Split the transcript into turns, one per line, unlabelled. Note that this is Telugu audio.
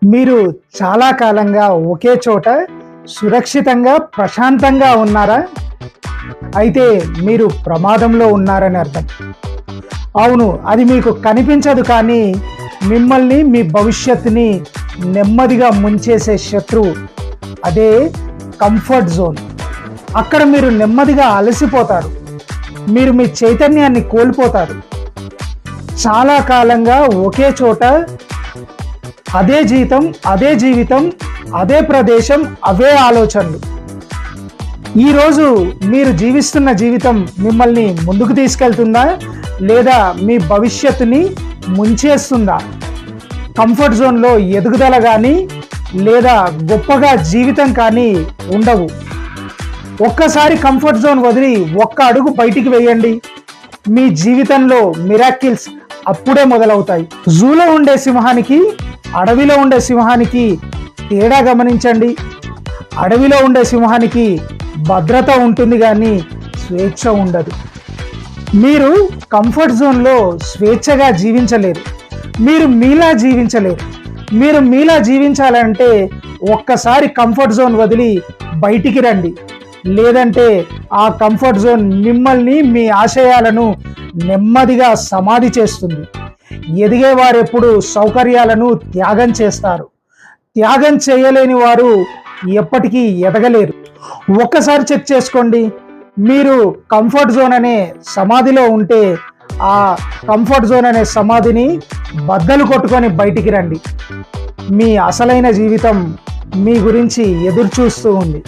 మీరు చాలా కాలంగా ఒకే చోట సురక్షితంగా, ప్రశాంతంగా ఉన్నారా? అయితే మీరు ప్రమాదంలో ఉన్నారని అర్థం. అవును, అది మీకు కనిపించదు కానీ మిమ్మల్ని, మీ భవిష్యత్తుని నెమ్మదిగా ముంచేసే శత్రువు అదే కంఫర్ట్ జోన్. అక్కడ మీరు నెమ్మదిగా అలసిపోతారు. మీరు మీ చైతన్యాన్ని కోల్పోతారు. చాలా కాలంగా ఒకే చోట అదే జీతం, అదే జీవితం, అదే ప్రదేశం, అవే ఆలోచనలు. ఈరోజు మీరు జీవిస్తున్న జీవితం మిమ్మల్ని ముందుకు తీసుకెళ్తుందా లేదా మీ భవిష్యత్తుని ముంచేస్తుందా? కంఫర్ట్ జోన్లో ఎదుగుదల కానీ లేదా గొప్పగా జీవితం కానీ ఉండవు. ఒక్కసారి కంఫర్ట్ జోన్ వదిలి ఒక్క అడుగు బయటికి వేయండి. మీ జీవితంలో మిరాకిల్స్ అప్పుడే మొదలవుతాయి. జూలో ఉండే సింహానికి, అడవిలో ఉండే సింహానికి తేడా గమనించండి. అడవిలో ఉండే సింహానికి భద్రత ఉంటుంది కానీ స్వేచ్ఛ ఉండదు. మీరు కంఫర్ట్ జోన్లో స్వేచ్ఛగా జీవించలేరు. మీరు మీలా జీవించాలంటే ఒక్కసారి కంఫర్ట్ జోన్ వదిలి బయటికి రండి. లేదంటే ఆ కంఫర్ట్ జోన్ మిమ్మల్ని, మీ ఆశయాలను నెమ్మదిగా సమాధి చేస్తుంది. ఎదిగేవారు ఎప్పుడు సౌకర్యాలను త్యాగం చేస్తారు. త్యాగం చేయలేని వారు ఎప్పటికీ ఎదగలేరు. ఒక్కసారి చెక్ చేసుకోండి. మీరు కంఫర్ట్ జోన్ అనే సమాధిలో ఉంటే ఆ కంఫర్ట్ జోన్ అనే సమాధిని బద్దలు కొట్టుకొని బయటికి రండి. మీ అసలైన జీవితం మీ గురించి ఎదురు చూస్తూ ఉంది.